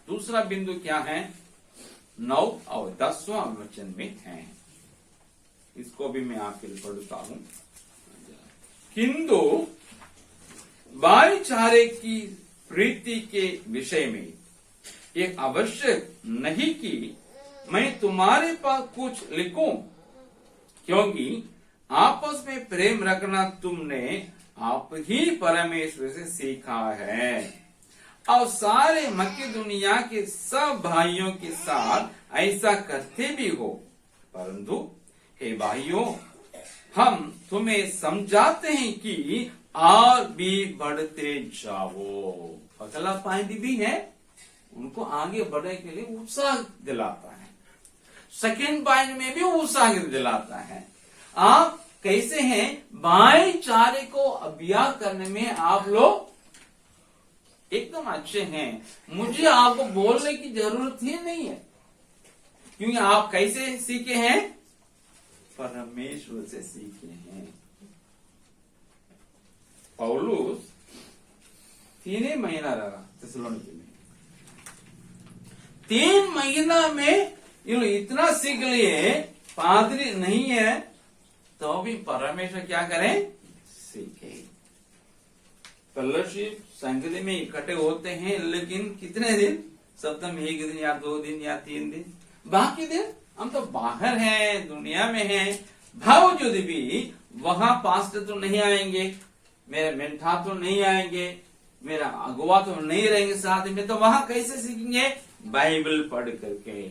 दूसरा बिंदु क्या है, 9 और 10वां वचन में है। इसको भी मैं आपके लिए पढ़ता हूं। किंतु भाईचारे की प्रीति के विषय में ये आवश्यक नहीं कि मैं तुम्हारे पास कुछ लिखूं, क्योंकि आपस में प्रेम रखना तुमने आप ही परमेश्वर से सीखा है और सारे मकेदुनिया के सब भाइयों के साथ ऐसा करते भी हो। परंतु हे भाइयों, हम तुम्हें समझाते हैं कि और भी बढ़ते जाओ। अगला पॉइंट भी है, उनको आगे बढ़ने के लिए उत्साह दिलाता है। सेकेंड पॉइंट में भी उत्साह दिलाता है। आप कैसे हैं, भाईचारे को अभ्यास करने में आप लोग एकदम अच्छे हैं। मुझे आपको बोलने की जरूरत ही नहीं है, क्योंकि आप कैसे सीखे हैं, परमेश्वर से सीखे हैं। पौलुस 3 महीना रहा थिस्सलुनीके में, 3 महीना में इतना सीख लिए, पादरी नहीं है तो भी परमेश्वर क्या करें, सीखे। फेलोशिप संगति में इकट्ठे होते हैं, लेकिन कितने दिन, सप्ताह में 1 दिन या 2 दिन या 3 दिन, बाकी दिन हम तो बाहर हैं, दुनिया में हैं। बावजूद भी वहां पास्टर तो नहीं आएंगे, मेरे मेंटा तो नहीं आएंगे, मेरा अगुवा तो नहीं रहेंगे साथ में, तो वहां कैसे सीखेंगे, बाइबल पढ़ करके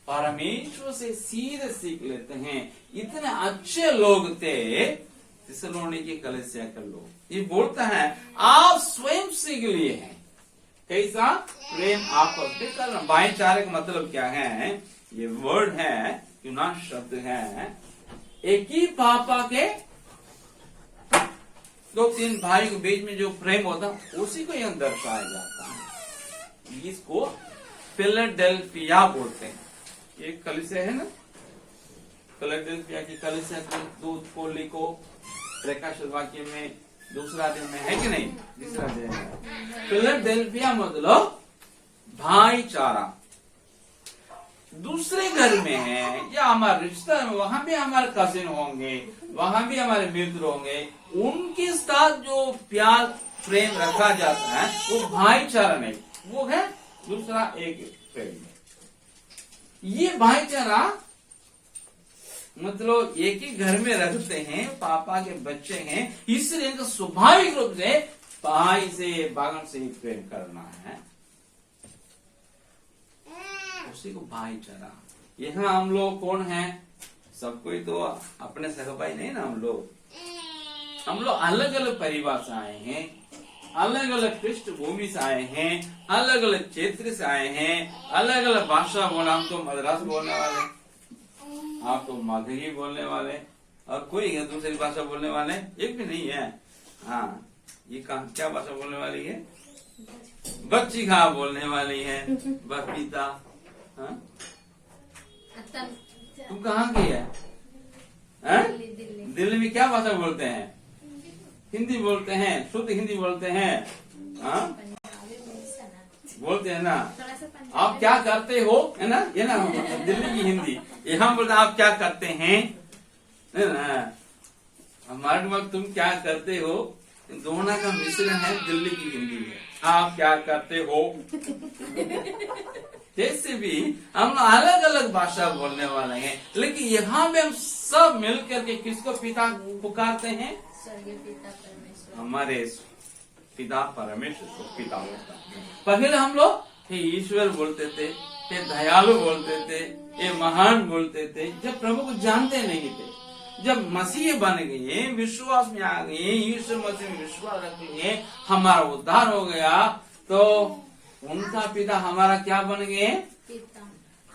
परमेश्वर से सीधे सीख लेते हैं। इतने अच्छे लोग थे थिस्सलुनीके कलीसिया के लोग। ये बोलता है आप स्वयं सीख लिए हैं कैसा प्रेम आपस में करना। भाईचारे का मतलब क्या है, ये वर्ड है, यूनान शब्द है, एक ही पापा के 2-3 भाई के बीच में जो प्रेम होता है उसी को यहां दर्शाया जाता है। इसको फिलाडेल्फिया बोलते हैं। ये कलीसिया है ना, फिलाडेल्फिया की कलीसिया के दूत को लिखो, प्रकाश वाक्य में दूसरा दिन में है कि नहीं, तीसरा दिन है। फिलाडेल्फिया मतलब भाईचारा। दूसरे घर में है या हमारे रिश्ता में, वहां भी हमारे कजिन होंगे, वहां भी हमारे मित्र होंगे, उनके साथ जो प्यार प्रेम रखा जाता है वो भाईचारा नहीं, वो है दूसरा एक प्रेम। ये भाईचारा मतलब एक ही घर में रखते हैं, पापा के बच्चे हैं, इसलिए इनका स्वाभाविक रूप से भाई से बहन से प्रेम करना है, उसी को भाईचारा। यहाँ हम लोग कौन हैं, सब कोई तो अपने सगा नहीं ना, हम लोग अलग अलग परिवार से आए हैं, अलग अलग पृष्ठभूमि से आए हैं, अलग अलग क्षेत्र से आए हैं, अलग अलग भाषा बोलना। हम तो मद्रास बोलने वाले, आप तो मगही बोलने वाले, और कोई दूसरी भाषा बोलने वाले एक भी नहीं है। हाँ, ये क्या भाषा बोलने वाली है, बच्ची खा बोलने वाली है, बपीता। हाँ? तुम कहाँ की है? दिल्ली में क्या भाषा बोलते हैं, हिंदी बोलते हैं, शुद्ध हिंदी बोलते हैं। हाँ? बोलते हैं ना, आप क्या करते हो, है ना, ये ना दिल्ली की हिंदी। यहाँ बोलते आप क्या करते हैं, है ना, हमारे वक्त तुम क्या करते हो, दोनों का मिश्रण है दिल्ली की हिंदी में। आप क्या करते हो जैसे भी हम अलग अलग भाषा बोलने वाले हैं, लेकिन यहाँ पे हम सब मिलकर के किसको पिता पुकारते हैं, हमारे पिता परमेश्वर को पिता होता है। पहले हम लोग हे ईश्वर बोलते थे, हे दयालु बोलते थे, हे महान बोलते थे, जब प्रभु को जानते नहीं थे। जब मसीह बन गए, विश्वास में आ गए, यीशु मसीह में विश्वास रख लिए, हमारा उद्धार हो गया, तो उनका पिता हमारा क्या बन गए,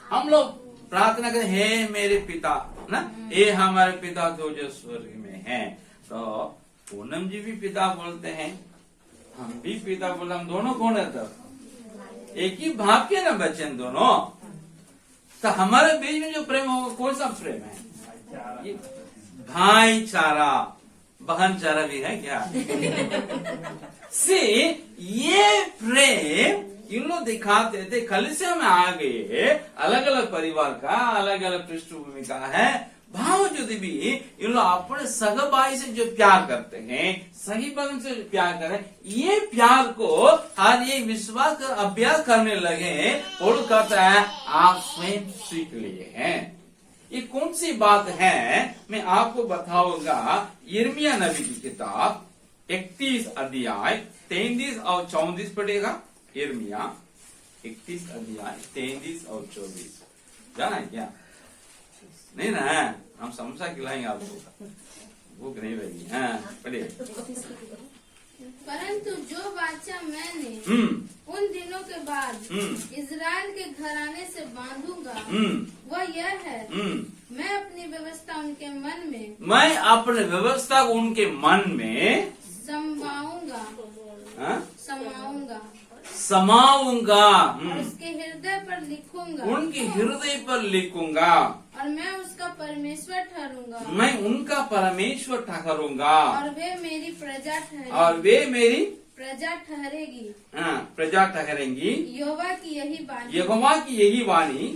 हम लोग प्रार्थना करें, हे मेरे पिता ना, हे हमारे पिता जो स्वर्ग में है। तो पूनम जी भी पिता बोलते हैं, हम भी पिता बोलते, हम दोनों कौन है, तब एक ही बाप के ना बच्चे दोनों। तो हमारे बीच में जो प्रेम होगा, कौन सा प्रेम है, भाईचारा, बहनचारा भी है क्या से ये प्रेम इन लोग दिखाते थे। कलीसिया में आ गए, अलग अलग परिवार का, अलग अलग पृष्ठभूमि का है, बावजूद भी इन लोग अपने सगे भाई से जो प्यार करते हैं, सही बहन से प्यार करें, ये प्यार को हर ये विश्वास कर अभ्यास करने लगे। और कहता है आप स्वयं सीख लिए हैं। ये कौन सी बात है मैं आपको बताऊंगा। यिर्मयाह नबी की किताब 31 अध्याय 33 और 34 पढ़ेगा। यिर्मयाह 31 अध्याय 33 और 24 जाना है क्या? नहीं ना, हम समोसा खिलाएंगे आपको, भूख नहीं रहेगी। हाँ पढ़िए। परंतु जो वाचा मैंने उन दिनों के बाद इज़राइल के घराने से बांधूंगा वह यह है, मैं अपनी व्यवस्था उनके मन में, मैं अपने व्यवस्था को उनके मन में समाऊंगा समाऊंगा, उसके हृदय पर लिखूंगा, उनके हृदय पर लिखूंगा, और मैं उसका परमेश्वर ठहरूंगा, मैं उनका परमेश्वर ठहरूंगा, और वे मेरी प्रजा ठहरेगी, और वे मेरी प्रजा ठहरेगी। प्रजा ठहरेंगी। यहोवा की यही वाणी, यहोवा की यही वाणी।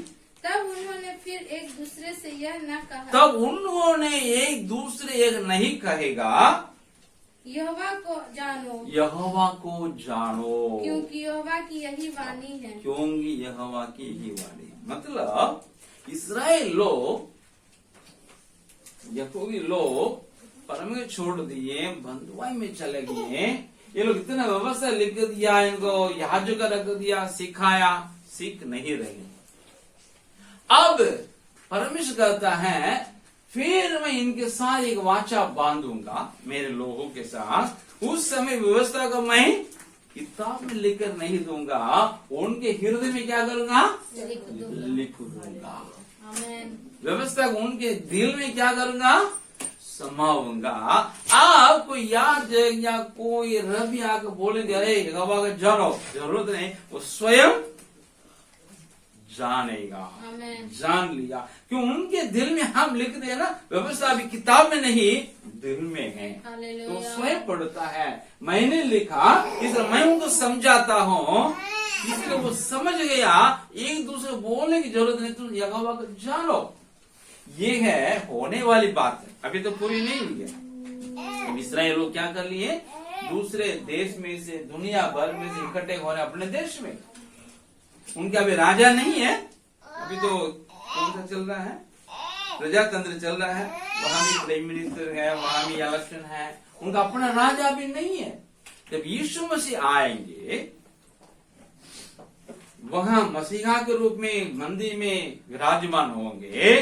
तब उन्होंने फिर एक दूसरे से यह न कहा, तब उन्होंने एक दूसरे एक नहीं कहेगा, यहोवा को जानो, यहोवा को जानो, क्योंकि यहोवा की यही वाणी है। क्योंकि यहोवा की यही वाणी। मतलब इस्राएल लोग, यहूदी लोग परमेश्वर छोड़ दिए, बंधुआई में चले गए। ये लोग इतना व्यवस्था लिख दिया, इनको याजक रख दिया, सिखाया, सीख नहीं रहे। अब परमेश्वर कहता है फिर मैं इनके साथ एक वाचा बांधूंगा मेरे लोगों के साथ। उस समय व्यवस्था को मैं किताब में लिखकर नहीं दूंगा, उनके हृदय में क्या करूंगा? लिख दूंगा। व्यवस्था को उनके दिल में क्या करूंगा? समाऊंगा। आप कोई याद या कोई रवि आकर बोलेंगे अरे यहोवा का जानो, जरूरत नहीं, वो स्वयं जानेगा। जान लिया क्यों? उनके दिल में हम लिख दे ना, व्यवस्था अभी किताब में नहीं दिल में है, तो स्वयं पढ़ता है। मैंने लिखा इसलिए मैं उनको समझाता हूँ, इसलिए वो समझ गया। एक दूसरे बोलने की जरूरत नहीं, तुम यहोवा को जानो। ये है होने वाली बात है, अभी तो पूरी नहीं हुई है। इस्राएल लोग क्या कर लिए? दूसरे देश में से, दुनिया भर में से इकट्ठे हो रहे अपने देश में। उनका अभी राजा नहीं है, अभी तो कौन सा चल रहा है? प्रजातंत्र चल रहा है, वहां भी प्राइम मिनिस्टर है, वहां भी इलेक्शन है। उनका अपना राजा भी नहीं है। जब यीशु मसीह आएंगे, वहां मसीहा के रूप में मंदिर में विराजमान होंगे।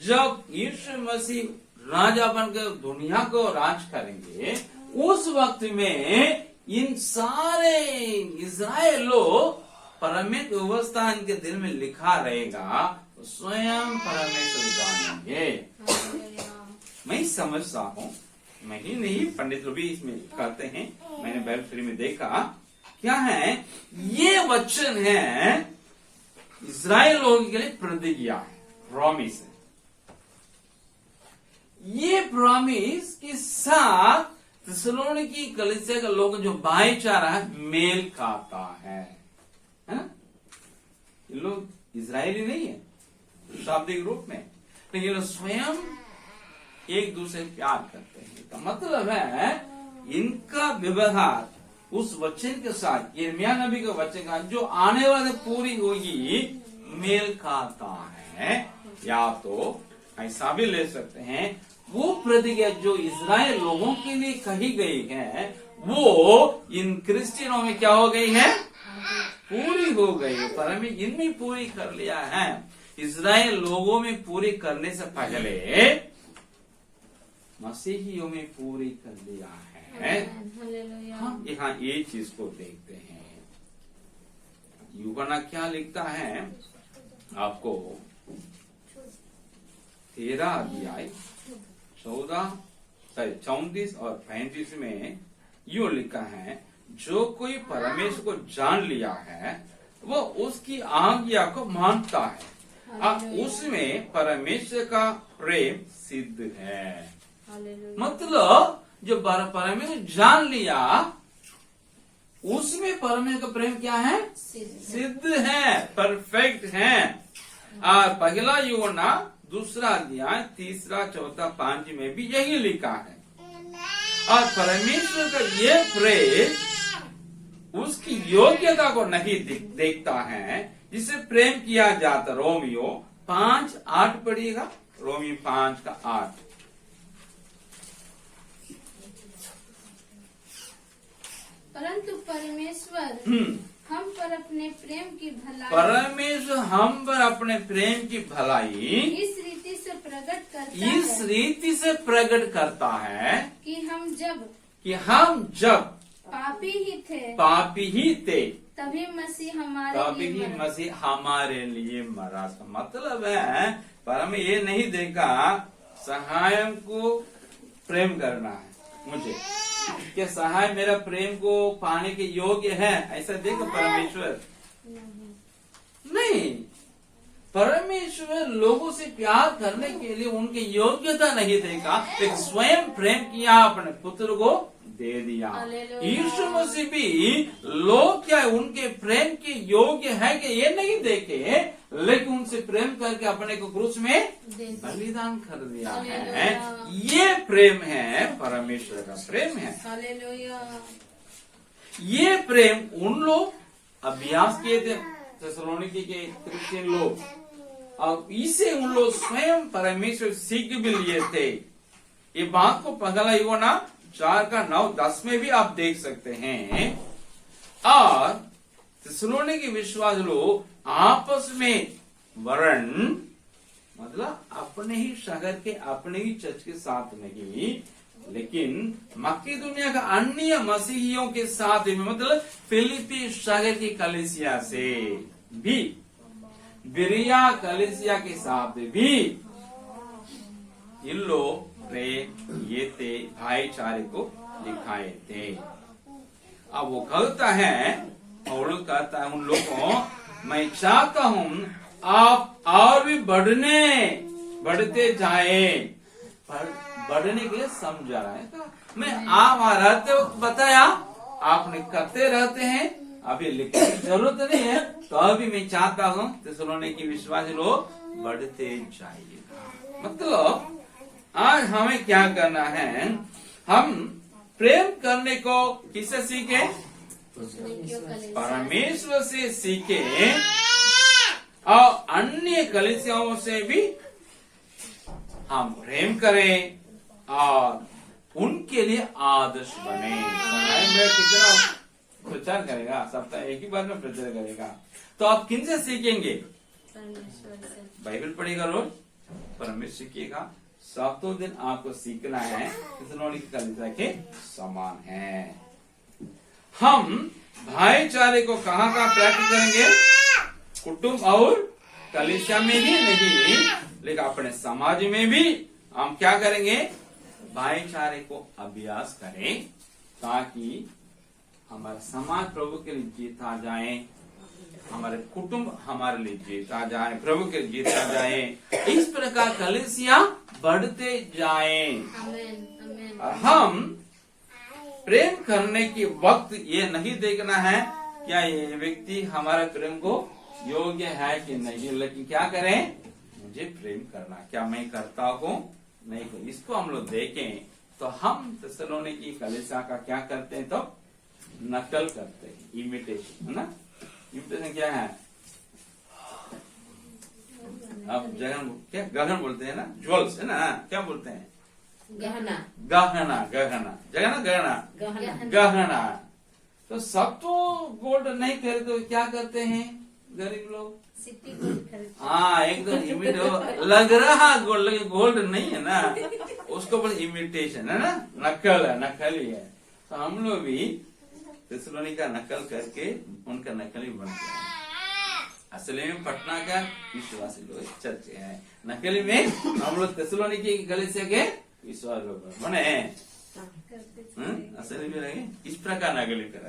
जब यीशु मसीह राजा बनकर दुनिया को राज करेंगे, उस वक्त में इन सारे इस्राएल लोग परमेश्वर व्यवस्था इनके दिल में लिखा रहेगा, तो स्वयं परमेश्वर जानेंगे। मैं समझता हूँ, मैं ही नहीं, पंडित लोग भी इसमें कहते हैं, मैंने बाइबल स्टडी में देखा। क्या है ये वचन है इस्राएल लोगों के लिए प्रतिज्ञा है, प्रॉमिस है। ये प्रॉमिस के साथ थिस्सलुनीकी कलीसिया का लोग जो भाईचारा है मेल खाता है। ये लोग इजरायली नहीं है शाब्दिक रूप में, लेकिन ये लोग स्वयं एक दूसरे प्यार करते हैं। तो मतलब है इनका व्यवहार उस वचन के साथ, यिर्मयाह नबी के वचन का जो आने वाले पूरी होगी मेल खाता है। या तो ऐसा भी ले सकते हैं, वो प्रतिज्ञा जो इजराइल लोगों के लिए कही गई है वो इन क्रिश्चियनों में क्या हो गई है? पूरी हो गई। परमेश्वर इनमें पूरी कर लिया है। इजराइल लोगों में पूरी करने से पहले मसीहियों में पूरी कर लिया है। हम यहाँ ये चीज को देखते हैं। यूहन्ना क्या लिखता है आपको? 13 अध्याय 34 और 35 में यो लिखा है, जो कोई परमेश्वर को जान लिया है वो उसकी आज्ञा को मानता है, उसमें परमेश्वर का प्रेम सिद्ध है। मतलब जो परमेश्वर जान लिया उसमें परमेश्वर का प्रेम क्या है? सिद्ध सिद्ध है, परफेक्ट है। और पहला यूहन्ना 2 अध्याय 3, 4, 5 में भी यही लिखा है। और परमेश्वर का ये प्रेम उसकी योग्यता को नहीं देखता है जिसे प्रेम किया जाता। रोमियो 5:8 पढ़िएगा, रोमियो 5:8। परंतु परमेश्वर हम पर अपने प्रेम की भलाई परमेश्वर हम पर अपने प्रेम की भलाई इस रीति से प्रकट करता है कि हम जब पापी ही थे तभी मसीह हमारे लिए मरा। मतलब है परम ये नहीं देखा सहायम को प्रेम करना है मुझे, क्या सहाय मेरा प्रेम को पाने के योग्य है, ऐसा देखो परमेश्वर नहीं। परमेश्वर लोगों से प्यार करने के लिए उनकी योग्यता नहीं देखा, लेकिन स्वयं प्रेम किया, अपने पुत्र को दे दिया। यीशु मसीह भी लोग क्या उनके प्रेम के योग्य है कि ये नहीं देखे, लेकिन उनसे प्रेम करके अपने को क्रूस में बलिदान कर दिया है। ये प्रेम है, परमेश्वर का प्रेम है। ये प्रेम उन लोग अभ्यास किए थे थिस्सलुनीके के क्रिश्चियन लोग, और इसे उन लोग स्वयं परमेश्वर सीख भी लिए थे। ये बात को पहला यूहन्ना 4:9-10 में भी आप देख सकते हैं। और थिस्सलुनीके विश्वास लोग आपस में वरण मतलब अपने ही शहर के अपने ही चर्च के साथ नहीं, लेकिन मकिदुनिया का अन्य मसीहियों के साथ भी, मतलब फिलिपी शहर की कलीसिया से भी, बिरिया कलीसिया के साथ भी इन लोग प्रेम ये थे, भाईचारे को दिखाए थे। अब वो कहता है, पौलुस कहता है उन लोगों को, मैं चाहता हूं आप और भी बढ़ते जाए। बढ़ने के लिए समझा रहा है। मैं आप रहते वक्त बताया, आपने करते रहते हैं, अभी लिखने की जरूरत नहीं है, तो अभी मैं चाहता हूं थिस्सलुनीके विश्वासी लोग बढ़ते जाइए। मतलब आज हमें क्या करना है, हम प्रेम करने को किससे सीखे? परमेश्वर से सीखे, और अन्य कलीसियाओं से भी हम प्रेम करें और उनके लिए आदर्श बने। कितना प्रचार करेगा, सप्ताह एक ही बार में प्रचार करेगा, तो आप किन से सीखेंगे? बाइबल पढ़ेगा रोज, परमेश्वर सीखिएगा। सातों दिन आपको सीखना है थिस्सलुनीके कलीसिया के समान है। हम भाईचारे को कहाँ प्रैक्टिस करेंगे? कुटुंब और कलीसिया में ही नहीं, लेकिन अपने समाज में भी हम क्या करेंगे? भाईचारे को अभ्यास करें, ताकि हमारा समाज प्रभु के लिए जीता जाए, हमारे कुटुंब हमारे लिए जीता जाए, प्रभु के लिए जीता जाए। इस प्रकार कलीसिया बढ़ते जाएं। और हम प्रेम करने के वक्त ये नहीं देखना है क्या ये व्यक्ति हमारे प्रेम को योग्य है कि नहीं, लेकिन क्या करें? मुझे प्रेम करना, क्या मैं करता हूँ? नहीं। इसको हम लोग देखें तो हम थिस्सलुनीके कलीसिया का क्या करते हैं? तो नकल करते हैं, इमिटेशन, है ना। इमिटेशन क्या है? आप गहन बोलते हैं ना, ज्वेल्स है ना, क्या बोलते हैं? गहना। तो सब तो गोल्ड नहीं खरीदते, तो क्या करते हैं गरीब लोग? हाँ, एकदम इमिटेट लग रहा गोल्ड, लेकिन गोल्ड नहीं है ना, उसको बोले इमिटेशन, है ना, नकल है, नकली है। तो हम लोग भी थिस्सलुनीके का नकल करके उनका नकली बन गया। असली में पटना का विश्वासी लोग चर्च है, नकली में हम लोग थिस्सलुनीके की कलीसिया के विश्वास लोग बने। असली में इस प्रकार नकली करा।